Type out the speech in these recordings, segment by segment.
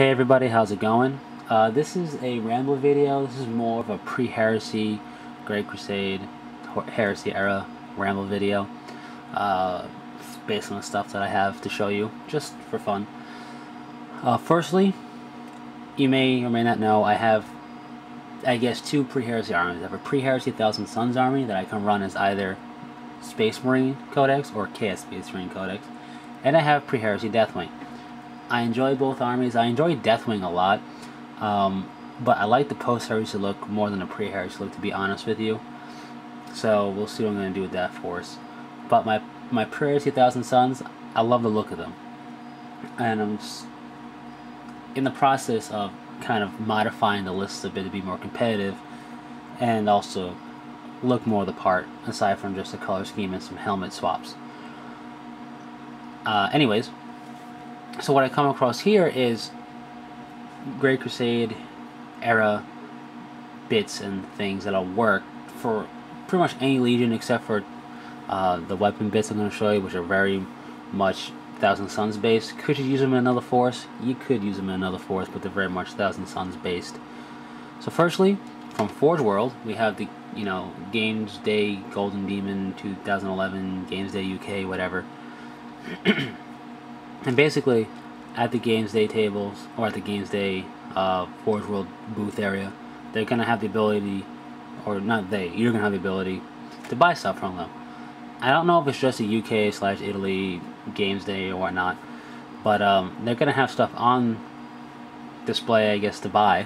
Hey everybody, how's it going? This is a ramble video. This is more of a pre-Heresy, Great Crusade, Heresy era ramble video. Based on the stuff that I have to show you, just for fun. Firstly, you may or may not know, I have, I guess, two pre-Heresy armies. I have a pre-Heresy Thousand Suns army that I can run as either Space Marine Codex or Chaos Space Marine Codex. And I have pre-Heresy Deathwing. I enjoy both armies. I enjoy Deathwing a lot, but I like the post-Heresy look more than the pre-Heresy look, to be honest with you. So we'll see what I'm going to do with that force. But my pre-Heresy Thousand Suns, I love the look of them. And I'm just in the process of kind of modifying the list a bit to be more competitive and also look more the part, aside from just a color scheme and some helmet swaps. Anyways, so what I come across here is Great Crusade era bits and things that'll work for pretty much any legion except for the weapon bits I'm going to show you, which are very much Thousand Suns based. Could you use them in another force? You could use them in another force, but they're very much Thousand Suns based. So firstly, from Forge World, we have the, Games Day Golden Demon 2011, Games Day UK, whatever. And basically, at the Games Day tables, or at the Games Day Forge World booth area, they're going to have the ability, or not they, you're going to have the ability to buy stuff from them. I don't know if it's just a UK/Italy Games Day or whatnot, but they're going to have stuff on display, I guess, to buy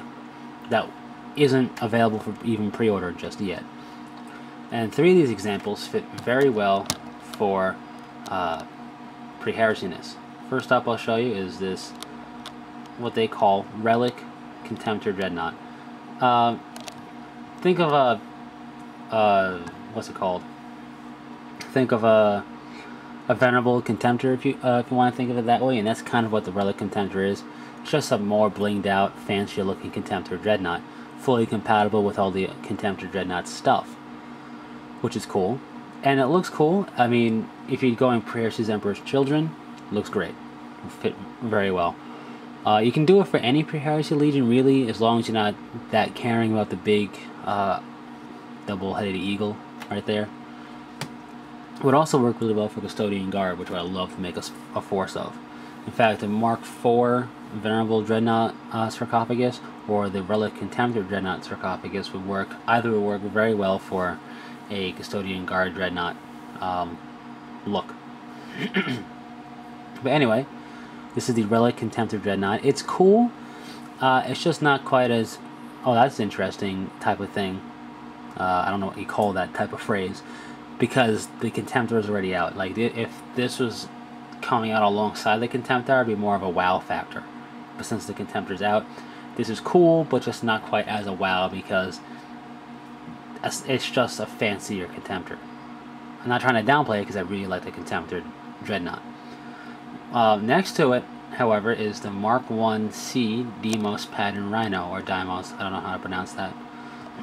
that isn't available for even pre-order just yet. And three of these examples fit very well for pre-Heresy-ness. First up I'll show you is this, what they call Relic Contemptor Dreadnought. Think of a, what's it called? Think of a Venerable Contemptor, if you want to think of it that way, and that's kind of what the Relic Contemptor is. It's just a more blinged out, fancier looking Contemptor Dreadnought, fully compatible with all the Contemptor Dreadnought stuff, which is cool. And it looks cool. I mean, if you're going Pre-Heresy's Emperor's Children, looks great. It'll fit very well. You can do it for any Pre-Heresy Legion, really, as long as you're not that caring about the big double-headed eagle right there. It would also work really well for Custodian Guard, which I would love to make a force of. In fact, the Mark IV Venerable Dreadnought sarcophagus or the Relic Contemptor Dreadnought sarcophagus would work. Either would work very well for a Custodian Guard Dreadnought look. But anyway, this is the Relic Contemptor Dreadnought. It's cool. It's just not quite as, oh, that's interesting type of thing. I don't know what you call that type of phrase, because the Contemptor is already out. Like, if this was coming out alongside the Contemptor, it'd be more of a wow factor. But since the Contemptor's out, this is cool, but just not quite as a wow, because it's just a fancier Contemptor. I'm not trying to downplay it, because I really like the Contemptor Dreadnought. Next to it, however, is the Mark I-C Deimos Pattern Rhino, or Deimos, I don't know how to pronounce that.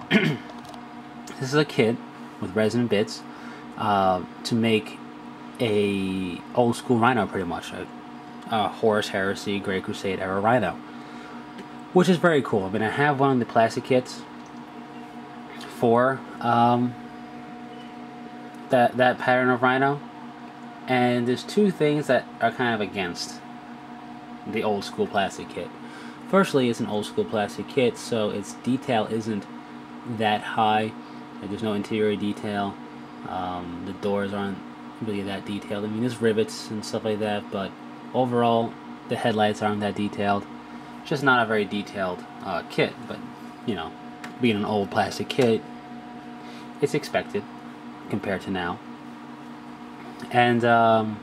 This is a kit with resin bits to make a old school Rhino, pretty much, a Horus Heresy Great Crusade era Rhino, which is very cool. I mean, I have one of the plastic kits for that pattern of Rhino. And there's two things that are kind of against the old school plastic kit. Firstly, it's an old school plastic kit, so its detail isn't that high. There's no interior detail. The doors aren't really that detailed. I mean, there's rivets and stuff like that, but overall, the headlights aren't that detailed. It's just not a very detailed kit, but, being an old plastic kit, it's expected compared to now. And the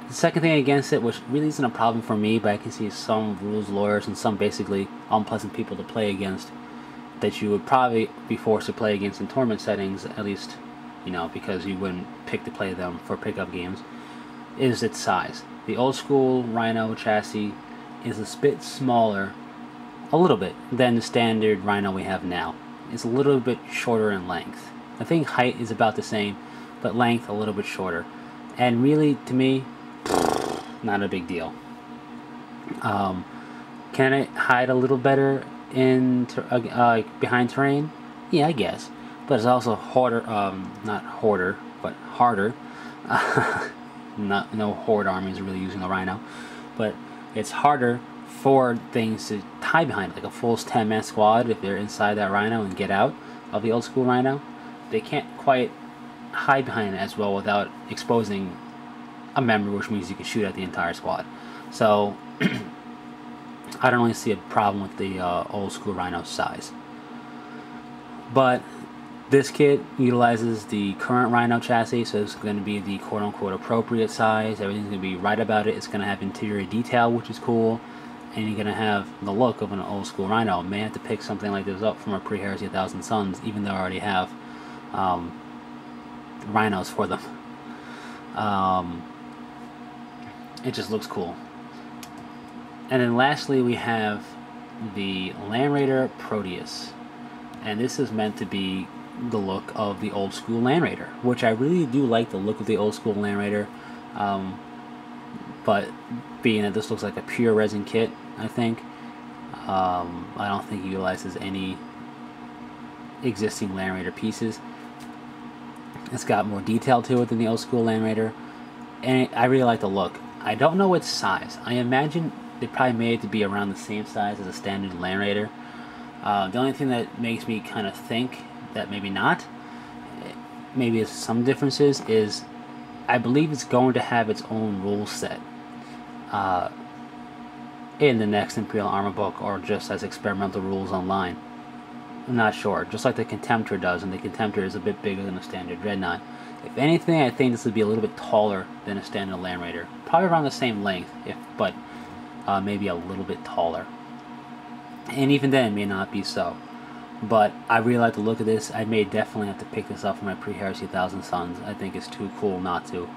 second thing against it, which really isn't a problem for me, but I can see some rules lawyers and some basically unpleasant people to play against that you would probably be forced to play against in tournament settings, at least, because you wouldn't pick to play them for pickup games, is its size. The old school Rhino chassis is a bit smaller, a little bit, than the standard Rhino we have now. It's a little bit shorter in length. I think height is about the same, but length a little bit shorter. And really, to me, not a big deal. Can it hide a little better in behind terrain? Yeah, I guess. But it's also harder, not hoarder, but harder. No horde armies are really using a rhino, but it's harder for things to hide behind it, like a full 10-man squad. If they're inside that rhino and get out of the old school rhino, they can't quite hide behind it as well without exposing a member, which means you can shoot at the entire squad. So I don't really see a problem with the old school rhino size. But this kit utilizes the current rhino chassis, so it's going to be the quote-unquote appropriate size. Everything's going to be right about it. It's going to have interior detail, which is cool, and you're going to have the look of an old school rhino. I may have to pick something like this up from a Pre-Heresy 1000 Suns, even though I already have rhinos for them. It just looks cool. And then lastly, we have the Land Raider Proteus, and this is meant to be the look of the old school Land Raider, which I really do like the look of the old school Land Raider, but being that this looks like a pure resin kit, I think I don't think it utilizes any existing Land Raider pieces. It's got more detail to it than the old school Land Raider, and I really like the look. I don't know its size. I imagine they probably made it to be around the same size as a standard Land Raider. The only thing that makes me kind of think that maybe not, maybe there's some differences, is I believe it's going to have its own rule set in the next Imperial Armor book, or just as experimental rules online. I'm not sure. Just like the Contemptor does, and the Contemptor is a bit bigger than a standard Dreadnought. If anything, I think this would be a little bit taller than a standard Land Raider. Probably around the same length, but maybe a little bit taller. And even then, it may not be so. But I really like the look of this. I may definitely have to pick this up for my Pre-Heresy 1000 Suns. I think it's too cool not to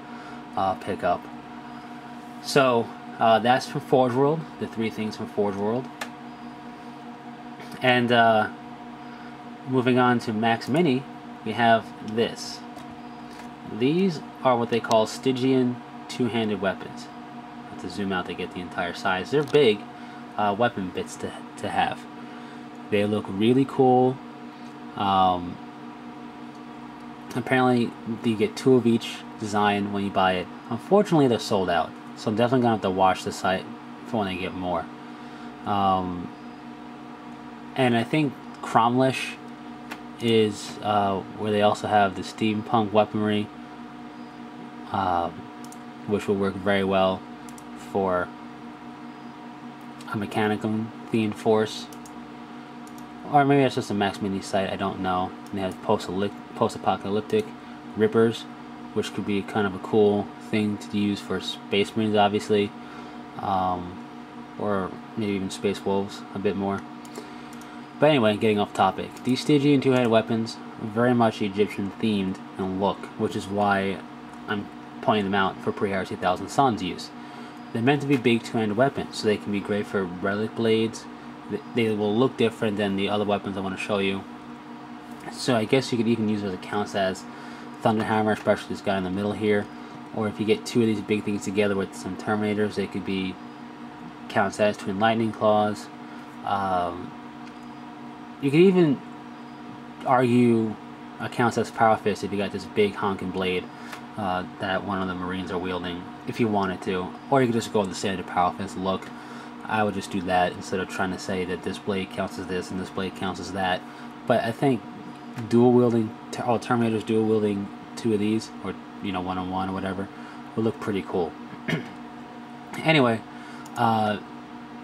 pick up. So, that's from Forge World. The 3 things from Forge World. And moving on to Max Mini, we have this. These are what they call Stygian two-handed weapons. I have to zoom out to get the entire size. They're big weapon bits to have. They look really cool. Apparently, you get 2 of each design when you buy it. Unfortunately, they're sold out, so I'm definitely going to have to watch the site for when they get more. And I think Cromlish is where they also have the steampunk weaponry, which will work very well for a mechanical themed force. Or maybe it's just a Max Mini site, I don't know. And they have post-apocalyptic rippers, which could be kind of a cool thing to use for Space Marines, obviously. Or maybe even Space Wolves a bit more. But anyway, getting off topic. These Stygian two-handed weapons are very much Egyptian themed in look, which is why I'm pointing them out for Pre-Heresy 1000 Suns use. They're meant to be big two-handed weapons, so they can be great for relic blades. They will look different than the other weapons I want to show you. So I guess you could even use it as it counts as Thunderhammer, especially this guy in the middle here. Or if you get 2 of these big things together with some Terminators, they could be counts as Twin Lightning Claws. You could even argue counts as Power Fist if you got this big honking blade that one of the Marines are wielding, if you wanted to. Or you could just go with the standard Power Fist look. I would just do that instead of trying to say that this blade counts as this and this blade counts as that. But I think dual wielding, Terminators dual wielding 2 of these, or one-on-one or whatever, would look pretty cool. Anyway,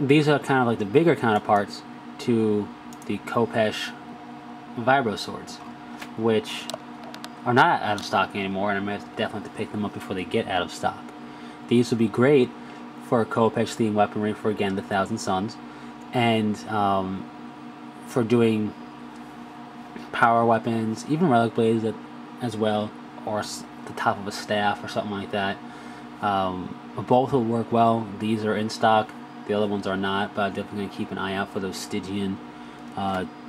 these are kind of like the bigger counterparts to the Khopesh Vibro Swords, which are not out of stock anymore, and I'm going to definitely have to pick them up before they get out of stock. These would be great for Khopesh themed weaponry for, again, the 1000 Suns, and for doing power weapons, even relic blades as well, or the top of a staff or something like that. Both will work well. These are in stock, the other ones are not, but I'm definitely going to keep an eye out for those Stygian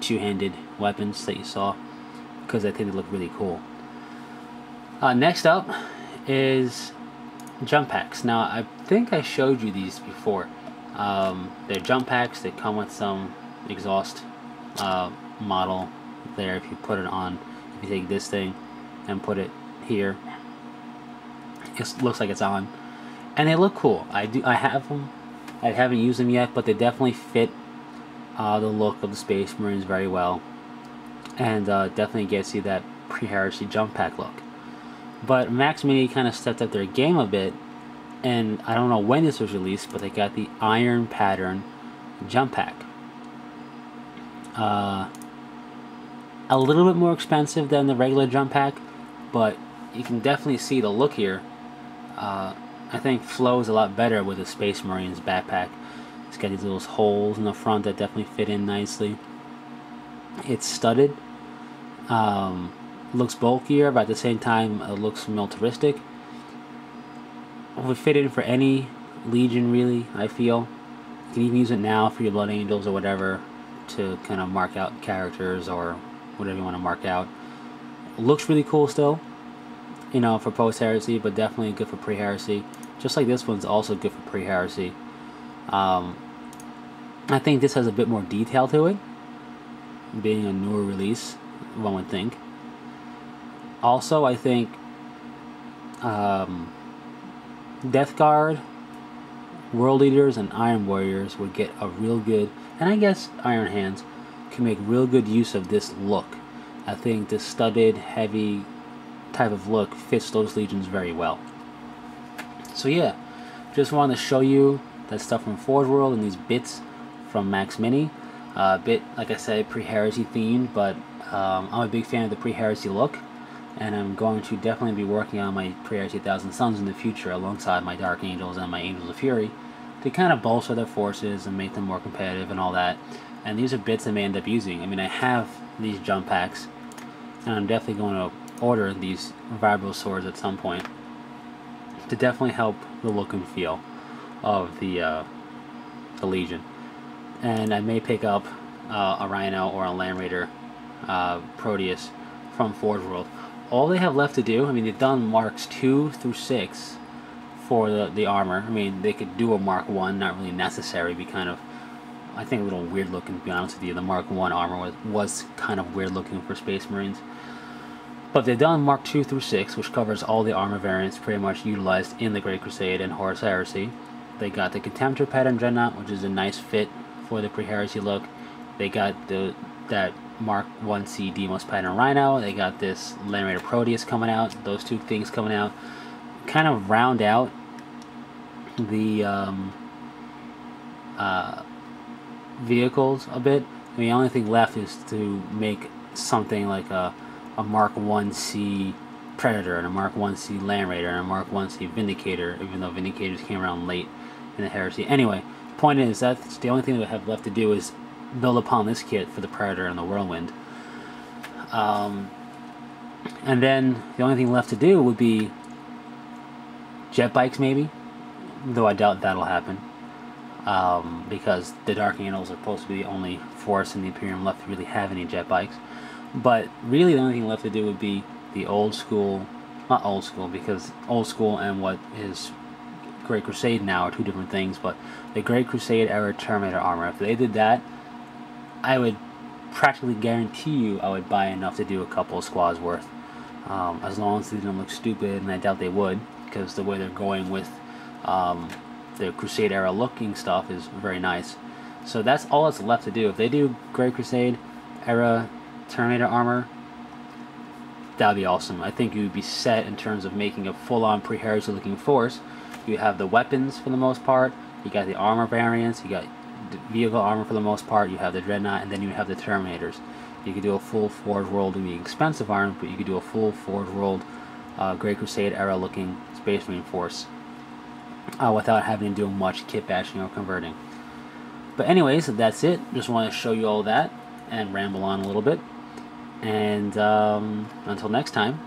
two-handed weapons that you saw, because I think they look really cool. Next up is jump packs. Now, I think I showed you these before. They're jump packs. They come with some exhaust model there. If you put it on, if you take this thing and put it here, it looks like it's on, and they look cool. I have them. I haven't used them yet, but they definitely fit the look of the Space Marines very well, and definitely gets you that Pre-Heresy jump pack look. But Max Mini kind of stepped up their game a bit, and I don't know when this was released, but they got the Iron Pattern jump pack. A little bit more expensive than the regular jump pack, but you can definitely see the look here. I think flows a lot better with the Space Marines backpack. It's got these little holes in the front that definitely fit in nicely. It's studded. Looks bulkier, but at the same time it looks militaristic. It would fit in for any Legion, really, I feel. You can even use it now for your Blood Angels or whatever to kind of mark out characters or whatever you want to mark out. It looks really cool still, you know, for post-heresy, but definitely good for pre-heresy. Just like this one's also good for pre-heresy. I think this has a bit more detail to it, being a newer release, one would think. Also, I think Death Guard, World Eaters, and Iron Warriors would get a real good, and I guess Iron Hands can make real good use of this look. I think this studded, heavy type of look fits those Legions very well. So yeah, just wanted to show you that stuff from Forge World and these bits from Max Mini. A bit, like I said, pre-heresy themed, but I'm a big fan of the pre-heresy look, and I'm going to definitely be working on my pre-heresy 1000 Suns in the future alongside my Dark Angels and my Angels of Fury to kind of bolster their forces and make them more competitive and all that. And these are bits I may end up using. I mean, I have these jump packs, and I'm definitely going to order these vibro swords at some point to definitely help the look and feel of the Legion. And I may pick up a Rhino or a Land Raider Proteus from Forge World. All they have left to do, I mean, they've done Marks 2 through 6 for the armor. I mean, they could do a Mark 1, not really necessary, be kind of, I think, a little weird looking, to be honest with you. The Mark 1 armor was kind of weird looking for Space Marines. But they've done Mark 2 through 6, which covers all the armor variants pretty much utilized in the Great Crusade and Horus Heresy. They got the Contemptor Pattern Dreadnought, which is a nice fit for the pre-heresy look. They got that Mark 1C Demos Pattern Rhino. They got this Land Raider Proteus coming out. Those two things coming out kind of round out the vehicles a bit. I mean, the only thing left is to make something like a Mark 1C Predator and a Mark 1C Land Raider and a Mark 1C Vindicator, even though Vindicators came around late in the Heresy. Anyway, the point is that's the only thing that I have left to do is build upon this kit for the Predator and the Whirlwind. And then the only thing left to do would be jet bikes, maybe, though I doubt that'll happen, because the Dark Angels are supposed to be the only force in the Imperium left to really have any jet bikes. But really the only thing left to do would be the old school, not old school, because old school and what is Great Crusade now are two different things, but the Great Crusade era Terminator armor. If they did that, I would practically guarantee you I would buy enough to do a couple of squads worth, as long as they didn't look stupid, and I doubt they would, because the way they're going with the Crusade era looking stuff is very nice. So that's all that's left to do. If they do Great Crusade era Terminator armor, that would be awesome. I think you would be set in terms of making a full-on pre-heresy looking force. You have the weapons for the most part, you got the armor variants, you got the vehicle armor for the most part, you have the Dreadnought, and then you have the Terminators. You could do a full Forge World, would be expensive armor, but you could do a full Forge World Great Crusade era looking Space Marine force without having to do much kit bashing or converting. But anyways, that's it. Just want to show you all that and ramble on a little bit. And until next time,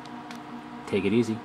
take it easy.